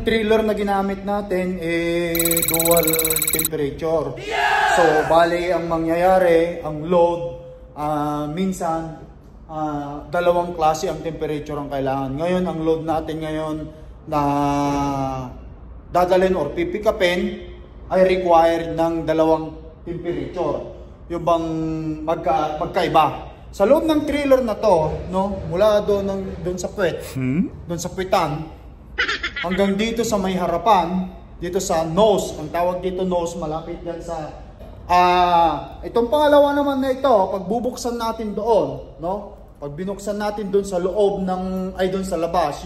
trailer na ginamit natin dual temperature. So bali ang mangyayari, ang load minsan dalawang klase ang temperature ang kailangan. Ngayon ang load natin ngayon na dadalhin or pipikapin ay required ng dalawang temperature. Yung bang magkaiba. Sa loob ng trailer na to, no, mula doon sa puwet, doon sa puwitan, hanggang dito sa may harapan, dito sa nose, ang tawag dito nose, malapit yan sa itong pangalawa naman na ito, pag bubuksan natin doon, no? Pag binuksan natin doon sa loob ng doon sa labas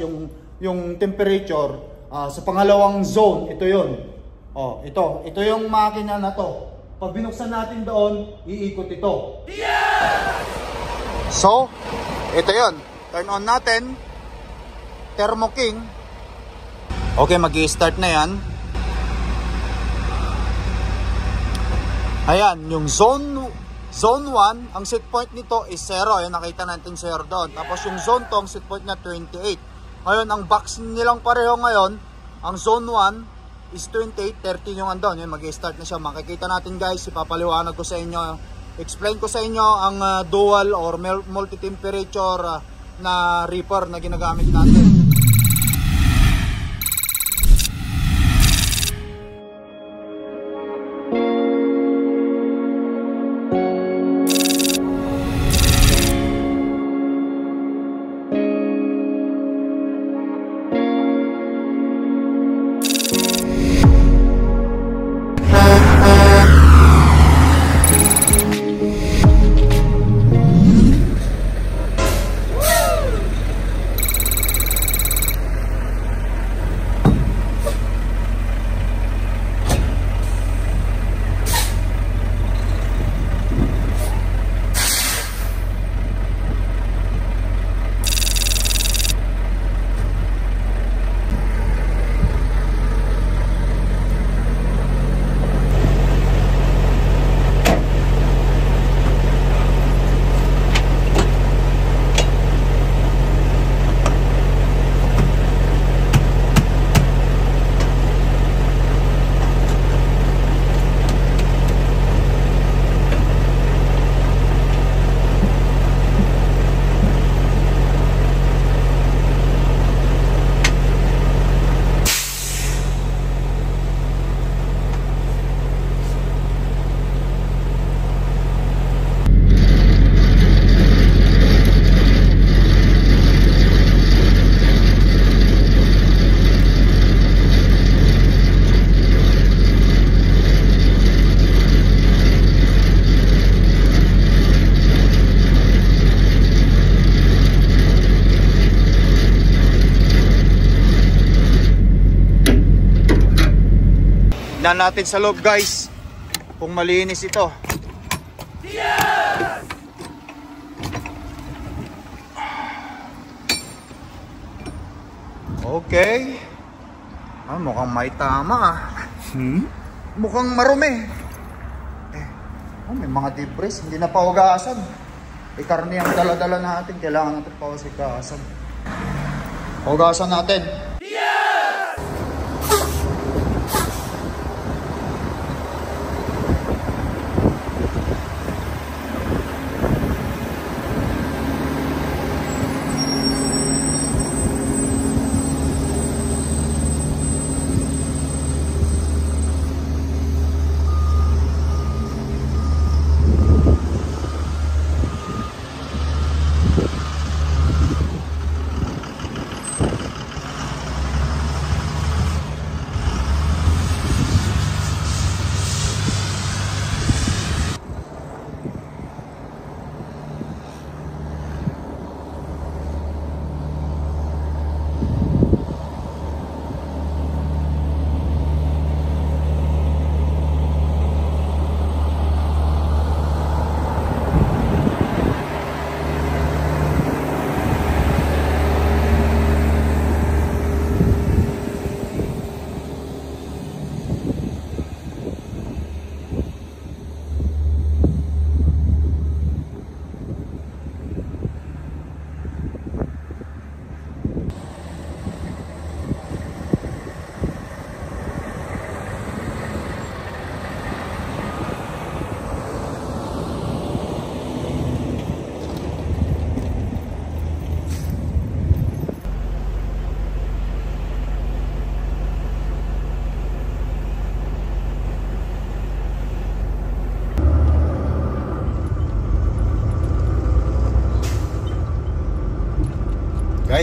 yung temperature, sa pangalawang zone, ito 'yon. Oh, ito yung makina na to. Pag binuksan natin doon, iikot ito. So, ito 'yon. Turn on natin. Thermo King. Okay, magi-start na 'yan. Ayan, yung zone 1, ang set point nito is 0. Ayan, nakita natin 0 doon. Tapos yung zone 2, ang set point niya 28. Ngayon, ang box nilang pareho ngayon, ang zone 1 is 28, 30 yung andon. Ayan, mag-start na siya. Makikita natin guys, ipapaliwanag ko sa inyo, explain ko sa inyo ang dual or multi-temperature na reaper na ginagamit natin. Tignan natin sa loob guys kung malinis ito. Okay. Mukhang may tama Mukhang marumi. May mga debris, hindi na paugasan. Karne ang dala-dala natin, kailangan natin paugasan. Paugasan natin.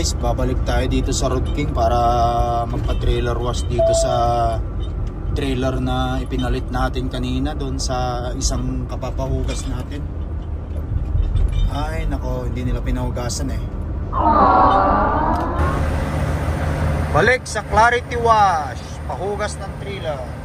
guys, babalik tayo dito sa Road King para magpa-trailer wash dito sa trailer na ipinalit natin kanina doon sa isang kapapahugas natin. Ay nako, hindi nila pinahugasan eh. Balik sa Clarity Wash, pahugas ng trailer.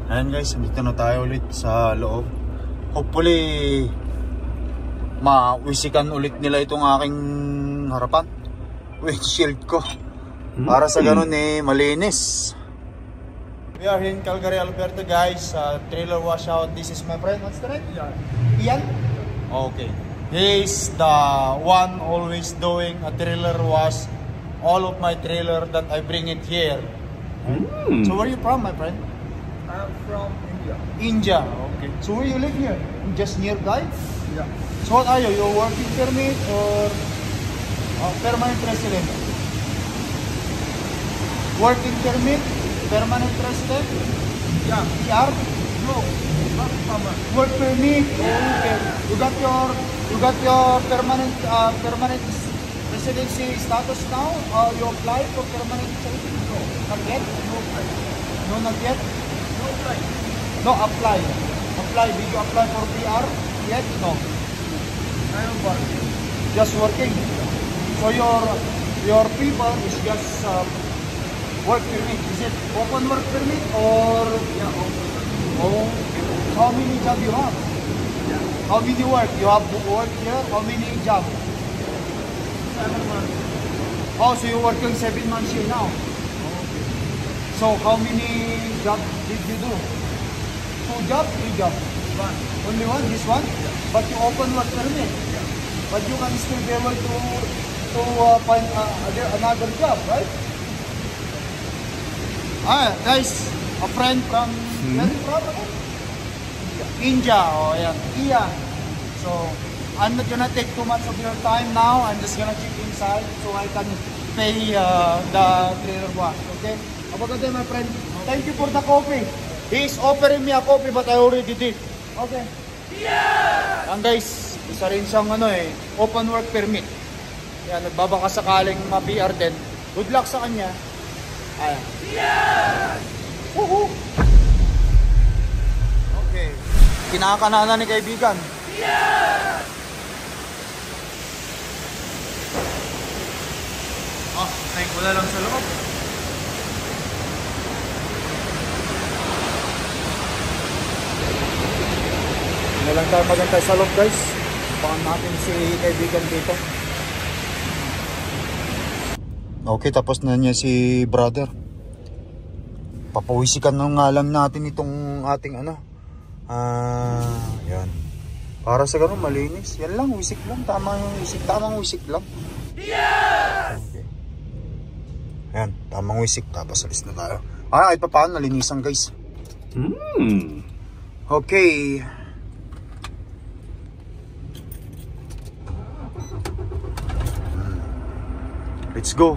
Ayan guys, dito na tayo ulit sa loob. Hopefully mawisikan ulit nila itong aking harapan, windshield ko, para sa ganun eh malinis. We are here in Calgary, Alberta guys, trailer washout. This is my friend, what's the name? Ian? Okay. He is the one always doing a trailer wash all of my trailer that I bring it here. So where are you from, my friend? I'm from India. India, okay. So where you live here? Just nearby? Yeah. So what are you? You're working permit or permanent resident? Working permit, permanent resident? Yeah. PR? No, not permanent. Work permit. Okay. You got your permanent residency status now? You apply for permanent residency? No. Not yet? No apply. No, not yet. No apply. No, apply. Apply. Did you apply for PR yet? No. I am working. Just working. So your people is just work permit. Is it open work permit or? Yeah, open. Oh, how many job you have? Yeah. How many work? You have work here? How many job? 7 months. Oh, so you're working 7 months here now. Okay. So how many job did you do? 2 job, 3 job? One. Only one, this one? Yeah. But you open work permit. Yeah. But you can still be able to find another job, right? Guys, a friend from where you from? India. Oh, yeah. Ian. So, I'm not gonna take too much of your time now. I'm just gonna check inside so I can pay the trailer wash. Okay? Have a good day, my friend. Thank you for the coffee. He's offering me a coffee but I already did. Okay. Yeah! Yan guys, isa rin siyang open work permit. Yan, nagbabaka sakaling ma-PR din. Good luck sa kanya. Ayan. Yeah! Woohoo! Okay. Kinakananan ni kaibigan. Yeah! Thank ko na lang sa loob. Hindi lang tayo magantay sa loob guys. Pakan natin si kaibigan dito. Okay, tapos na niya si brother. Papawisikan na nga lang natin itong ating yan. Para sa ganun malinis. Yan lang, wisik lang. Tamang wisik lang. Yeah! Okay. Yan, tamang wisik. Tapos alis na tayo. Kahit pa paano, nalinisan guys. Okay. Let's go.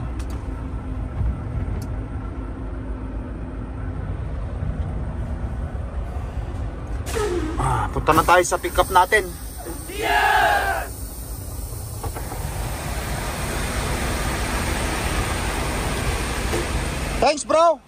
Punta na tayo sa pick-up natin. Yes! Thanks, bro.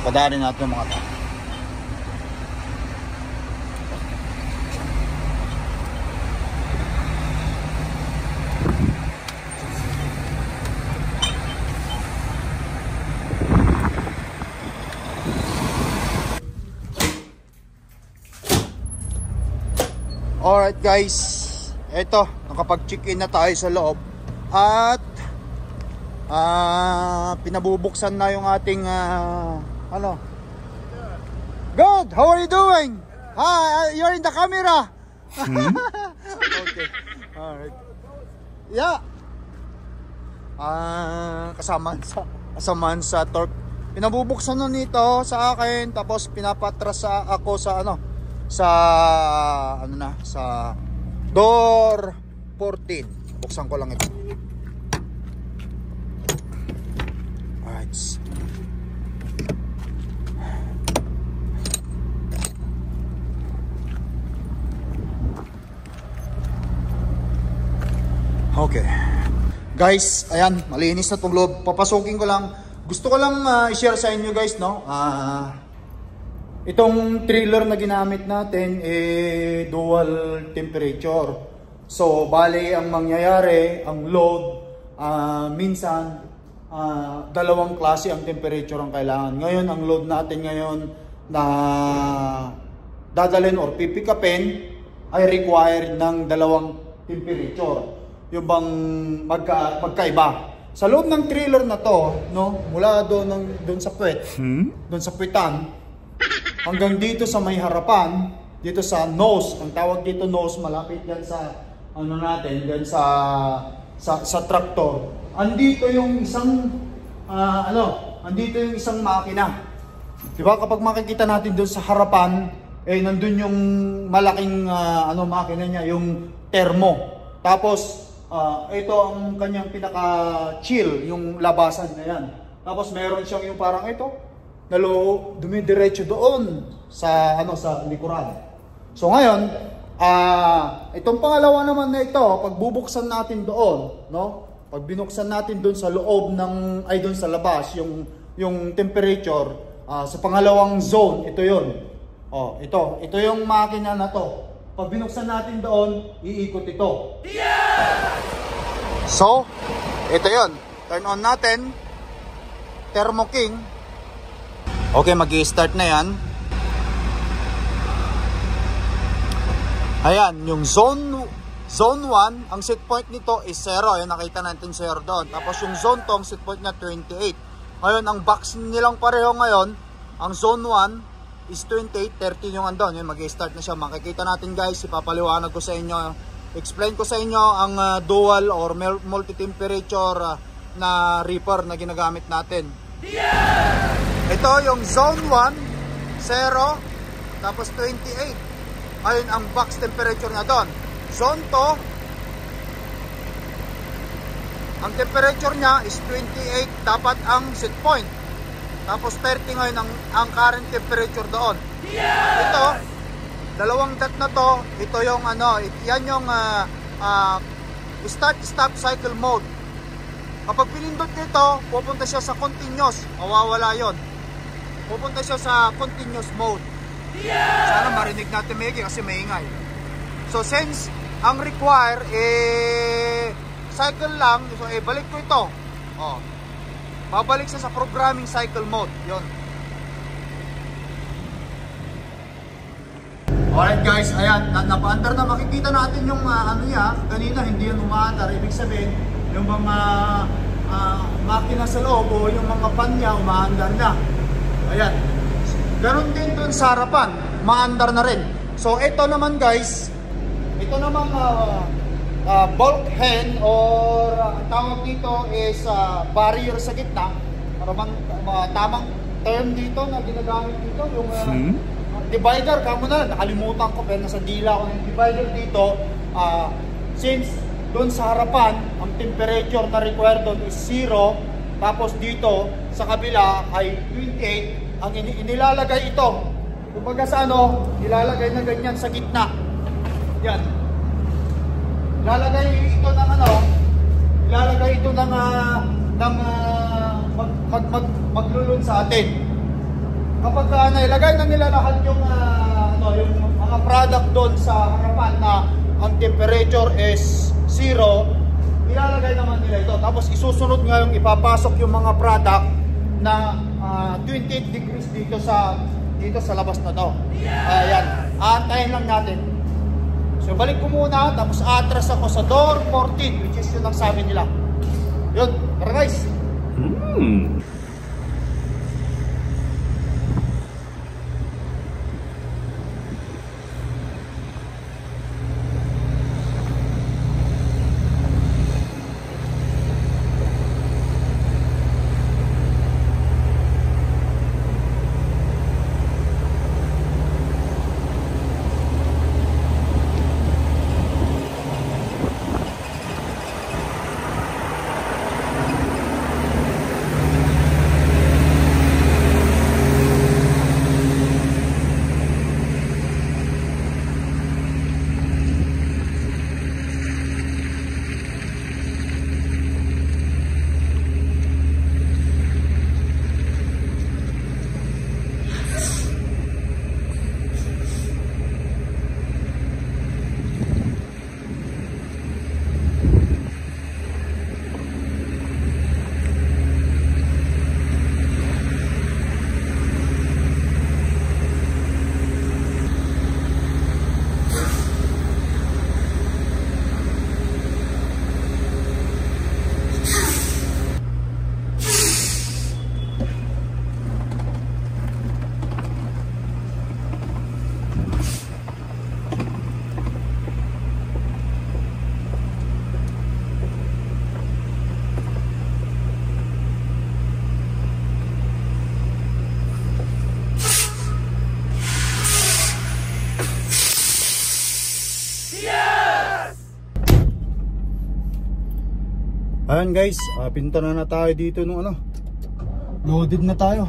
Padarin natin mga tao. Alright guys, eto, nakapag-check-in na tayo sa loob. At pinabubuksan na yung ating ano. Good, how are you doing? You're in the camera. Okay, alright. Yeah. Kasamaan sa torque. Pinabubuksan na nito sa akin, tapos pinapatras ako sa ano, sa door 14. Buksan ko lang ito. Alright. Okay. Guys, ayan, malinis na itong loob. Papasukin ko lang. Gusto ko lang i-share sa inyo guys, no? Itong trailer na ginamit natin dual temperature. So, bali ang mangyayari, ang load, minsan dalawang klase ang temperature ang kailangan. Ngayon, ang load natin ngayon na dadalhin or pipikapin ay required ng dalawang temperature. Yung bang magkaiba. Sa loob ng trailer na to, no, mula doon sa puwet, doon sa puwitan, hanggang dito sa may harapan, dito sa nose, ang tawag dito nose, malapit yan sa ano natin, yan sa tractor. Andito yung isang andito yung isang makina. 'Di ba? Kapag makikita natin doon sa harapan, nandun yung malaking makina niya, yung thermo. Tapos ito ang kanyang pinaka-chill, yung labasan na yan. Tapos meron siyang yung parang ito, dumidiretso doon sa sa likuran. So ngayon, itong pangalawa naman na ito, pag bubuksan natin doon, no? Pag binuksan natin doon sa loob doon sa labas, yung temperature, sa pangalawang zone, ito 'yon. Ito yung makina na to. Pag binuksan natin doon, iikot ito. So, ito yon. Turn on natin. Thermo King. Okay, mag-i-start na yan. Ayan, yung zone 1, ang set point nito is 0. Ayan, nakita natin 0 doon. Tapos yung zone 2, ang set point niya 28. Ngayon, ang box nilang pareho ngayon, ang zone 1 is 28, 30 yung andon. Yun, mag-i-start na siya. Makikita natin guys, ipapaliwanag ko sa inyo, explain ko sa inyo ang dual or multi-temperature na reaper na ginagamit natin. Ito yung zone 1, 0, tapos 28. Ayun ang box temperature na doon. Zone 2, ang temperature niya is 28, dapat ang set point. Tapos 30 ngayon ang current temperature doon. Ito, dalawang dot na to, ito yung yan yung start-stop cycle mode. Kapag pinindot nito, pupunta siya sa continuous, mawawala yon. Pupunta siya sa continuous mode. Sana marinig natin maigi kasi maingay. So since ang require cycle lang, so balik ko ito. Babalik siya sa programming cycle mode. Yon. Alright guys, ayan, napaandar na, makikita natin yung niya, kanina hindi yan umaandar, ibig sabihin yung mga makina sa loob o yung mga pan niya umaandar na. Ayan. Ganon din dun sa harapan, maandar na rin. So ito naman guys, ito naman bulk hen or tawag dito is barrier sa gitna. Para bang tamang term dito na ginagamit dito, yung divider, kamo na, nakalimutan ko pero nasa dila ko yung divider dito. Since doon sa harapan ang temperature na required doon is 0, tapos dito sa kabila ay 28, ang inilalagay ito kumbaga sa nilalagay na ganyan sa gitna. Yan, ilalagay ito ng ilalagay ito ng maglulun sa atin. Kapag nailagay na nila lahat yung mga product doon sa harapan na ang temperature is 0, ilalagay naman nila ito. Tapos isusunod nga yung ipapasok yung mga product na 28 degrees dito sa labas na to. Ayan, aantayin lang natin. So balik ko muna, tapos atras ako sa door 14, which is yun ang sabi nila. Yun, tara guys. Ayan guys, pinta na tayo dito nung ano. Loaded na tayo.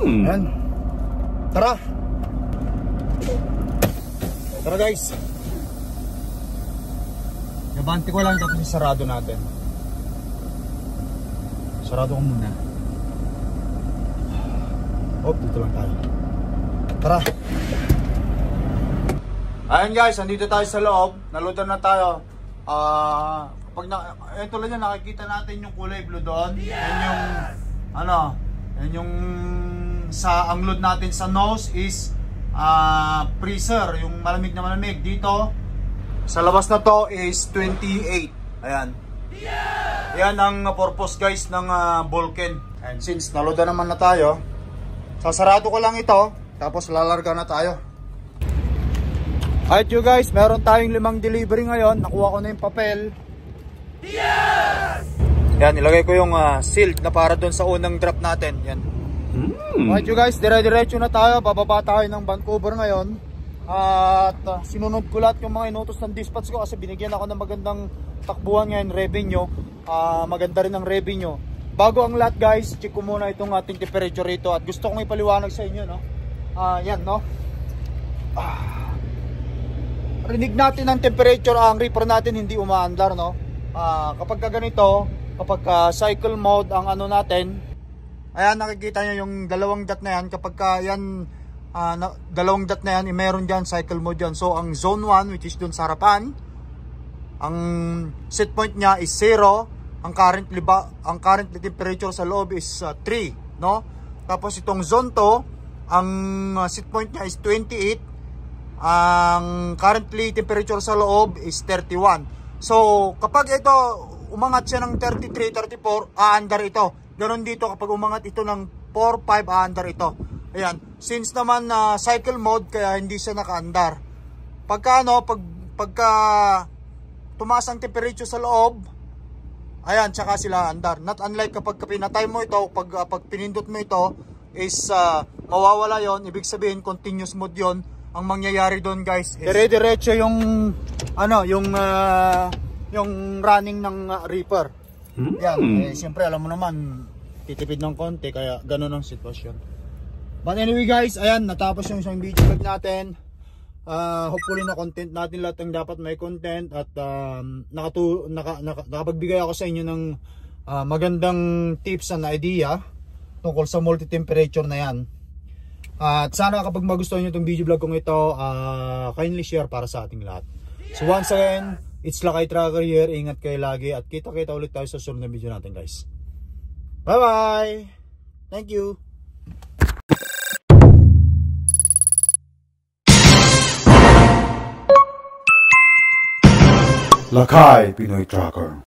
Ayan. Tara. Tara guys. Nabante ko lang tapos sarado natin. Sarado ko muna. Dito lang tayo. Tara. Ayan guys, andito tayo sa loob. Naloadan na tayo. Ito lang yan, nakikita natin yung kulay blue doon. Yan yung yan yung ang load natin sa nose is freezer, yung malamig na malamig. Dito sa labas na to is 28. Ayan. Yan ang purpose guys ng Vulcan. And since naloadan naman na tayo, sasarado ko lang ito, tapos lalarga na tayo. Alright you guys, meron tayong 5 delivery ngayon. Nakuha ko na yung papel. Yes! Yan, ilagay ko yung sealed na para doon sa unang drop natin. Yan. Alright you guys, dire-diretso na tayo. Bababa tayo ng Vancouver ngayon. At sinunod ko lahat yung mga inutos ng dispatch ko kasi binigyan ako ng magandang takbuhan ngayon, revenue. Maganda rin ang revenue. Bago ang lahat guys, check ko muna itong ating temperature rito. At gusto kong ipaliwanag sa inyo, no? Yan, no? Rinig natin ang temperature, ang reaper natin hindi umaandar, no? Kapag ganito, kapag cycle mode ang ano natin, ayan, nakikita nyo yung dalawang dot na yan. Kapag yan, dalawang dot na yan, meron dyan cycle mode dyan. So ang zone 1, which is dun sa harapan, ang set point nya is 0. Ang current temperature sa loob is 3, no? Tapos itong zone 2, ang set point nya is 28. Ang currently temperature sa loob is 31. So kapag ito umangat siya ng 33, 34, aandar ito. Ganon dito kapag umangat ito ng 4, 5, aandar ito. Ayan, since naman cycle mode kaya hindi siya nakaandar. Pagka tumaas ang temperature sa loob, ayan, tsaka sila andar. Not unlike kapag pinatay mo ito, pag pinindot mo ito is mawawala yon. Ibig sabihin continuous mode yon. Ang mangyayari doon guys, dire-diretso yung yung running ng reaper. Yan, siyempre alam mo naman titipid ng konti kaya ganun ang sitwasyon. But anyway guys, ayan, natapos yung isang video vlog natin. Hopefully na content natin lahat ng dapat may content at nakapagbigay ako sa inyo ng magandang tips and idea tungkol sa multi-temperature na yan. At sana kapag magustuhan nyo itong video vlog kong ito, kindly share para sa ating lahat. So once again, it's Lakay Trucker here. Ingat kayo lagi at kita-kita ulit tayo sa susunod na video natin guys. Bye bye! Thank you! Lakay Pinoy Trucker.